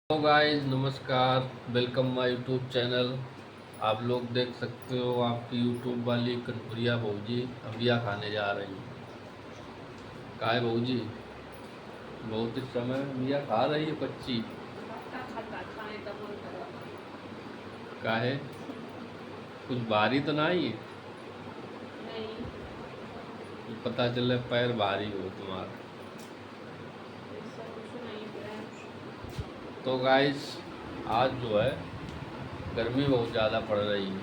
Hello guys, नमस्कार। Welcome my YouTube channel. आप लोग देख सकते हो आपकी यूट्यूब वाली कनपुरिया बहूजी अबिया खाने जा रही हैं। का है बहूजी? बहुत इस समय अबिया खा रही है बच्ची। का है? कुछ भारी तो नहीं है? नहीं, पता चले पैर भारी हो तुम्हारा। ऐसा कुछ नहीं है। तो गाइस, आज जो है गर्मी बहुत ज़्यादा पड़ रही है।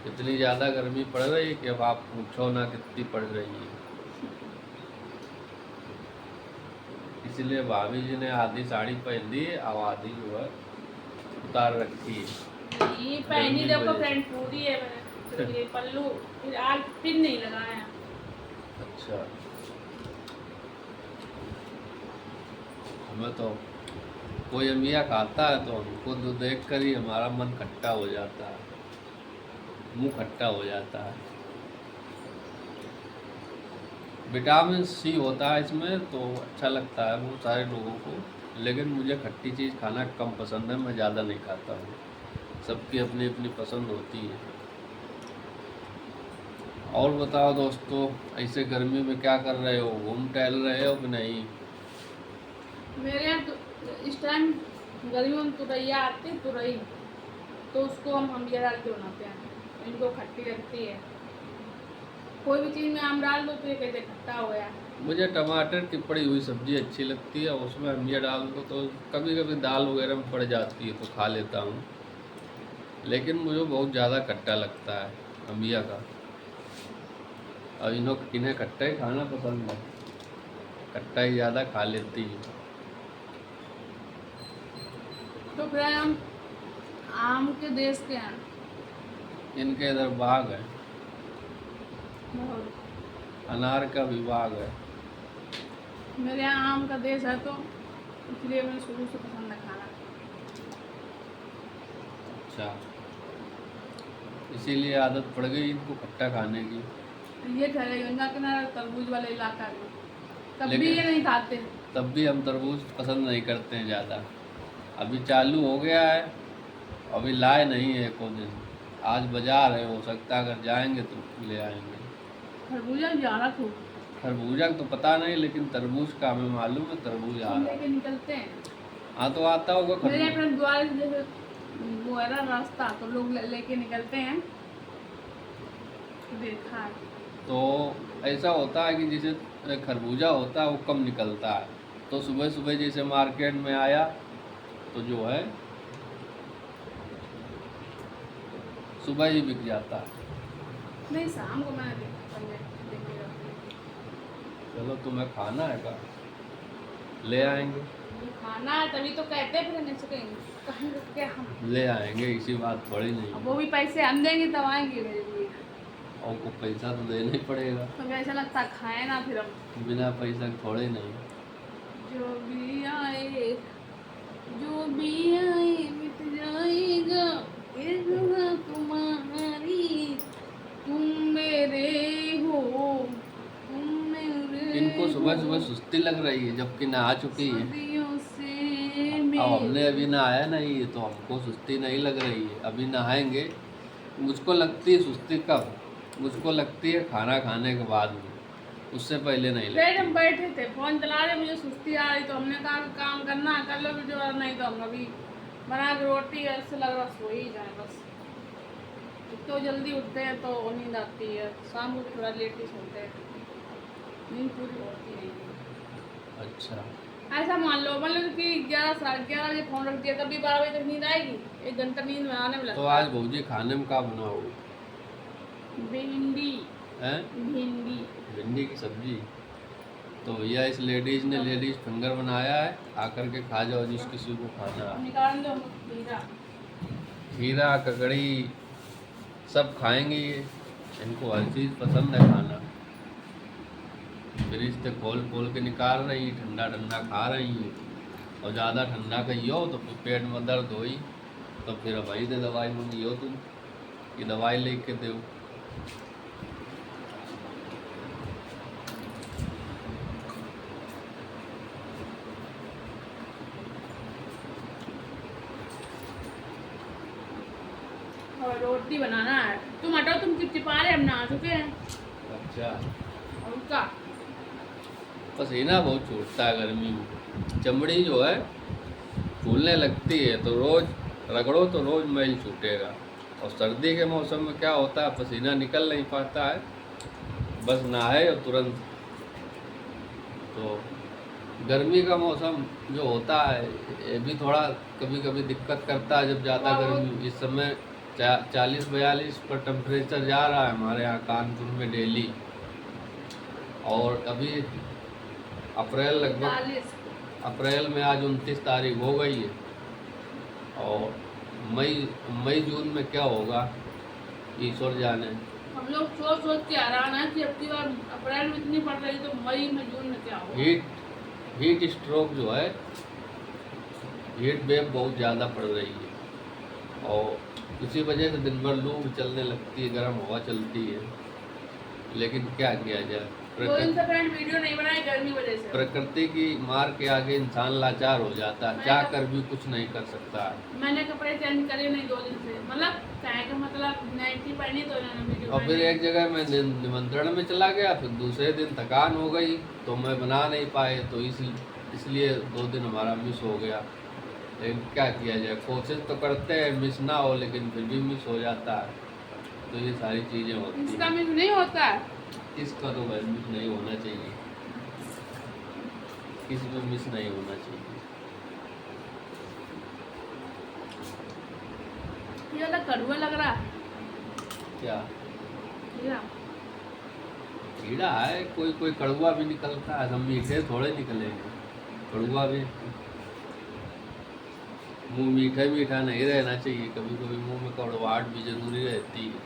इतनी ज़्यादा गर्मी पड़ रही है कि अब आप पूछो ना कितनी पड़ रही है। इसलिए भाभी जी ने आधी साड़ी पहन दी है, अब आधी जो है उतार रखी है नहीं पहनी, गर्मी की देखो वजह फ्रेंड पूरी है मैंने, तो ये पल्लू फिर आज पिन नहीं लगाया। से। अच्छा, हमें तो कोई अमिया खाता है तो हमको तो देख कर ही हमारा मन खट्टा हो जाता है, मुंह खट्टा हो जाता है। विटामिन सी होता है इसमें, तो अच्छा लगता है बहुत सारे लोगों को। लेकिन मुझे खट्टी चीज़ खाना कम पसंद है, मैं ज़्यादा नहीं खाता हूँ। सबकी अपनी अपनी पसंद होती है। और बताओ दोस्तों, ऐसे गर्मी में क्या कर रहे हो? घूम टहल रहे हो कि नहीं? मेरे यहाँ तो इस टाइम गर्मियों में तुरैया आती है, तुरई, तो उसको हम ये डाल के बनाते हैं। इनको खट्टी लगती है। कोई भी चीज़ में आम डाल दो तो ये कहते खट्टा हो गया। मुझे टमाटर की पड़ी हुई सब्ज़ी अच्छी लगती है, उसमें अमिया डाल दो तो कभी कभी दाल वगैरह में पड़ जाती है तो खा लेता हूँ। लेकिन मुझे बहुत ज़्यादा खट्टा लगता है अमिया का। और इन्हें खट्टा ही खाना पसंद है, खट्टा ही ज़्यादा खा लेती है। तो फिर हम आम के देश के हैं। इनके इधर बाग है, बहुत। अनार का भी बाग है। मेरे यहाँ आम का देश है, तो इसलिए मुझे शुरू से पसंद है खाना। अच्छा, इसीलिए आदत पड़ गई इनको खट्टा खाने की। ये ठहरे गंगा किनारा तरबूज वाले इलाका में, तब भी लेकिन ये नहीं खाते। तब भी हम तरबूज पसंद नहीं करते हैं ज़्यादा। अभी चालू हो गया है, अभी लाए नहीं है एको दिन। आज बाजार है, हो सकता है अगर जाएंगे तो ले आएंगे। खरबूजा ज़्यादा खूब खरबूजा तो पता नहीं, लेकिन तरबूज का हमें मालूम है, तरबूज आ हम रहा लेके है। निकलते हैं। हाँ, तो आता होगा मेरे खरबूज। अपने द्वार से जैसे वो है ना रास्ता, तो लोग लेके निकलते हैं, तो देखा है। तो ऐसा होता है कि जैसे खरबूजा होता है वो कम निकलता है, तो सुबह सुबह जैसे मार्केट में आया तो जो है सुबह ही बिक जाता है। नहीं, शाम को मैंने देखा देखेगा। चलो, तुम्हें खाना है का? ले आएंगे। ये खाना है तभी तो कहते हैं, फिर नहीं सकेंगे कहीं रुक के हम। ले आएंगे, इसी बात थोड़ी नहीं अब है। वो भी पैसे हम देंगे तब आएंगे मेरे लिए। और को पैसा तो देना ही पड़ेगा, तो ऐसा लगता है खाए ना फिर हम। बिना पैसा के थोड़े नहीं। जो भी आए, जो भी आए मिट जाएगा, एक ना तुम्हारी, तुम मेरे हो, तुम मेरे इनको हो, सुबह सुबह सुस्ती लग रही है जबकि नहा चुकी है। सदियों से अब हमने मेरे। अभी नहाया नहीं है तो हमको सुस्ती नहीं लग रही है, अभी नहाएंगे। मुझको लगती है सुस्ती कब? मुझको लगती है खाना खाने के बाद में, उससे पहले नहीं फिर हम लगती। बैठे थे फोन चला रहे, मुझे सुस्ती आ रही, तो हमने कहा कि काम करना है, कर लो वीडियो, और नहीं तो हम अभी बना के रोटी, ऐसे लग रहा सो ही जाए बस। तो जल्दी उठते हैं तो नींद आती है, शाम को थोड़ा लेट ही सोते हैं, नींद पूरी होती नहीं है। अच्छा, ऐसा मान लो कि 11 साढ़े 11 बजे फोन रख दिया, तभी 12 बजे तक नींद आएगी। 1 घंटा नींद में आने में तो लगता आज है। भौजी खाने में क्या बनाओगे? भिंडी। हैं? भिंडी। भिंडी की सब्जी? तो भैया इस लेडीज ने लेडीज फिंगर बनाया है, आकर के खा जाओ जिस किसी को खाना है। निकाल दो खीरा। खीरा, ककड़ी सब खाएंगे ये, इनको हर चीज़ पसंद है खाना। फ्रिज से खोल खोल के निकाल रही है, ठंडा ठंडा खा रही है। और ज़्यादा ठंडा कहियो तो फिर पेट में दर्द होई, तो फिर वही दे दवाई मंगियो तुम कि दवाई लेके दो। और रोटी बनाना है। तुम हटो, तुम चिपचिपा रहे, हम नहा चुके हैं। अच्छा, और उसका पसीना बहुत छूटता है गर्मी में, चमड़ी जो है फूलने लगती है, तो रोज रगड़ो तो रोज मैल छूटेगा। और सर्दी के मौसम में क्या होता है, पसीना निकल नहीं पाता है, बस नहाए और तुरंत। तो गर्मी का मौसम जो होता है ये भी थोड़ा कभी कभी दिक्कत करता है, जब ज़्यादा गर्मी। इस समय 40-42 पर टेम्परेचर जा रहा है हमारे यहाँ कानपुर में डेली। और अभी अप्रैल लगभग 40। अप्रैल में आज 29 तारीख हो गई है, और मई जून में क्या होगा ईश्वर जाने। हम लोग सोच के हैरान है कि अब की बार अप्रैल में इतनी पड़ रही, तो मई में जून में क्या होगा। हीट स्ट्रोक जो है, हीट वेव बहुत ज़्यादा पड़ रही है, और इसी वजह से दिन भर लू भी चलने लगती है, गर्म हवा चलती है। लेकिन क्या किया जाए, वीडियो नहीं बनाई गर्मी वजह से। प्रकृति की मार के आगे इंसान लाचार हो जाता है, चाह कर भी कुछ नहीं कर सकता है। मैंने कपड़े चेंज करे नहीं 2 दिन से, मतलब चाहे का मतलब नाइटी पहनी तो इन्होंने वीडियो। और फिर एक जगह मैं निमंत्रण में चला गया, फिर दूसरे दिन थकान हो गई तो मैं बना नहीं पाए, तो इसलिए 2 दिन हमारा मिस हो गया। लेकिन क्या किया जाए, कोशिश तो करते हैं मिस ना हो, लेकिन फिर भी मिस हो जाता है। तो ये सारी चीज़ें होती हैं। इसका मिस नहीं होता है, इसका तो भाई मिस नहीं होना चाहिए, किसी में मिस नहीं होना चाहिए। ये वाला कड़वा लग रहा है क्या क्या? कीड़ा है, कोई कोई कड़वा भी निकलता है, हम मीठे थोड़े निकलेंगे, कड़वा भी। मुंह मीठा मीठा नहीं रहना चाहिए, कभी कभी मुंह में कड़वाहट भी जरूरी रहती है,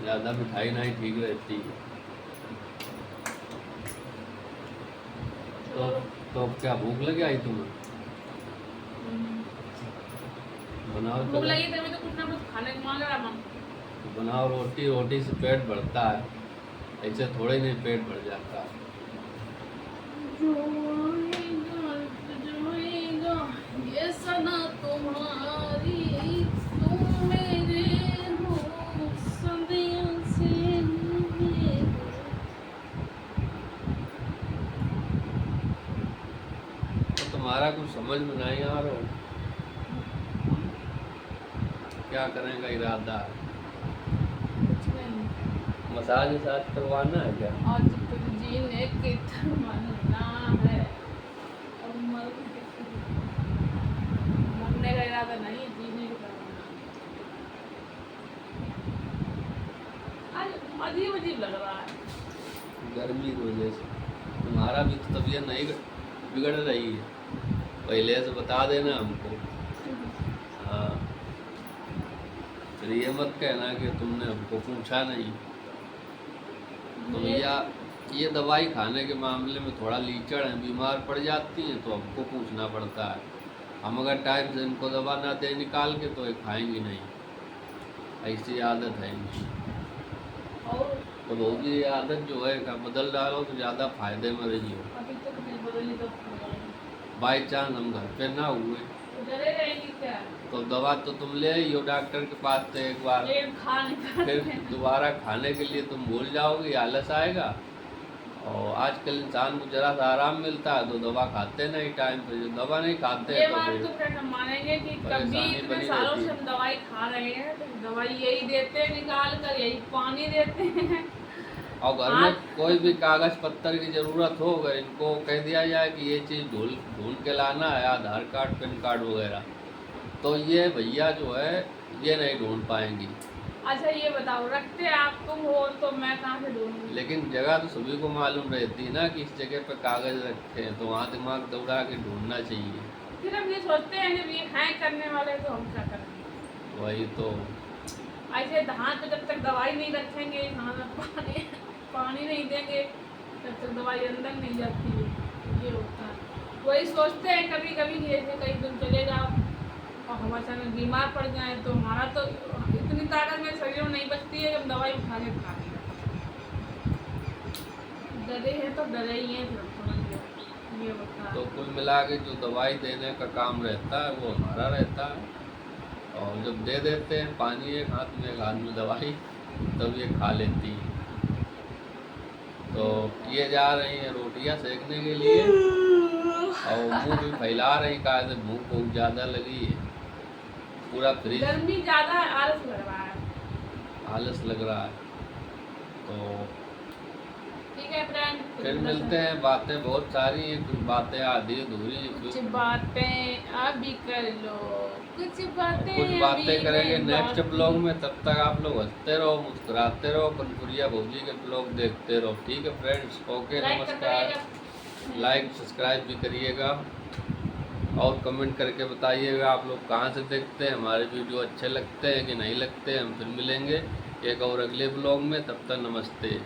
ज़्यादा मिठाई नहीं ठीक रहती है। तो अब क्या भूख लगी आई तुम्हें? बनाओ, भूख लगी तभी तो कुछ ना कुछ खाने को मांग रहा मन। बनाओ रोटी, रोटी से पेट भरता है, ऐसे थोड़े नहीं पेट भर जाता है। ये सदा तुम्हारी, तुम मेरे हो सदियों से मेरे। तो तुम्हारा कुछ समझ में नहीं आ रहा हो, क्या करने का इरादा है? मसाज वसाज करवाना है क्या? आज तुम जीने की तमन्ना है, और मरने का इरादा नहीं, जीने की तमन्ना। आज अजीब अजीब लग रहा है। गर्मी की वजह से तुम्हारा भी तो तबीयत नहीं बिगड़ रही है, पहले से बता देना हमको। हाँ, फिर ये मत कहना कि तुमने हमको पूछा नहीं। तो भैया ये दवाई खाने के मामले में थोड़ा लीचड़ हैं, बीमार पड़ जाती हैं तो हमको पूछना पड़ता है। हम अगर टाइम से इनको दवा ना दे निकाल के तो ये खाएंगी नहीं, ऐसी आदत है इनकी। और तो बहुत ये आदत जो है का बदल डालो तो ज़्यादा फायदे में रही हो। अभी तक नहीं बदली तो बाई चांस हम घर पे ना हुए डरे रहेंगी क्या? तो दवा तो तुम ले आई हो डॉक्टर के पास से एक बार, लेकिन खा नहीं फिर पाते। दोबारा खाने के लिए तुम भूल जाओगे, आलस आएगा। और आजकल इंसान को जरा सा आराम मिलता है तो दवा खाते नहीं टाइम पे, जो दवा नहीं खाते ये तो बात फिर तो फिर हम मानेंगे कि कभी परेशानी इतने बनी सालों रहती से है। हम दवाई खा रहे हैं, तो दवाई यही देते हैं निकाल कर, यही पानी देते हैं। और घर में कोई भी कागज पत्तर की जरूरत हो, अगर इनको कह दिया जाए कि ये चीज़ ढूंढ के लाना है, आधार कार्ड पैन कार्ड वगैरह, तो ये भैया जो है ये नहीं ढूंढ पाएंगी। अच्छा ये बताओ, रखते आप तुम हो तो मैं कहाँ से ढूंढूंगी? लेकिन जगह तो सभी को मालूम रहती है ना कि इस जगह पर कागज रखे हैं, तो वहाँ दिमाग दौड़ा के ढूंढना चाहिए। फिर हम ये सोचते हैं जब ये हैं करने वाले तो हम क्या करेंगे? वही तो। ऐसे धान पे जब तक दवाई नहीं रखेंगे, पानी नहीं देंगे, तब तक दवाई अंदर नहीं जाती है। ये होता है, वही सोचते हैं कभी कभी कि ऐसे कहीं दिन चले जाओ और हम अचानक बीमार पड़ जाए तो हमारा तो इतनी ताकत मेरे शरीर में नहीं बचती है कि हम दवाई उठा के खा लें। डरे हैं तो डरे ही हैं, फिर समझ गए। ये होता है। तो कुल मिला के जो दवाई देने का काम रहता है वो हमारा रहता है, और जब दे देते हैं पानी एक हाथ में एक हाथ में दवाई, तब ये खा लेती है। तो ये जा रही हैं रोटियां सेकने के लिए और मुंह भी फैला रही, कहा से भूख बहुत ज़्यादा लगी है। पूरा फ्रिज गर्मी ज़्यादा है, आलस लग रहा है। आलस लग रहा है। तो ठीक है फ्रेंड, फिर मिलते हैं। बातें बहुत सारी हैं, कुछ बातें आधी अधूरी, कुछ बातें अभी कर लो, कुछ बातें करेंगे नेक्स्ट बाकी। ब्लॉग में। तब तक आप लोग हंसते रहो, मुस्कुराते रहो, कनपुरिया भौजी के ब्लॉग देखते रहो। ठीक है फ्रेंड्स, ओके, लाइक नमस्कार। करिएगा। लाइक सब्सक्राइब भी करिएगा और कमेंट करके बताइएगा आप लोग कहाँ से देखते हैं, हमारे वीडियो अच्छे लगते हैं कि नहीं लगते हैं। हम फिर मिलेंगे एक और अगले ब्लॉग में, तब तक नमस्ते।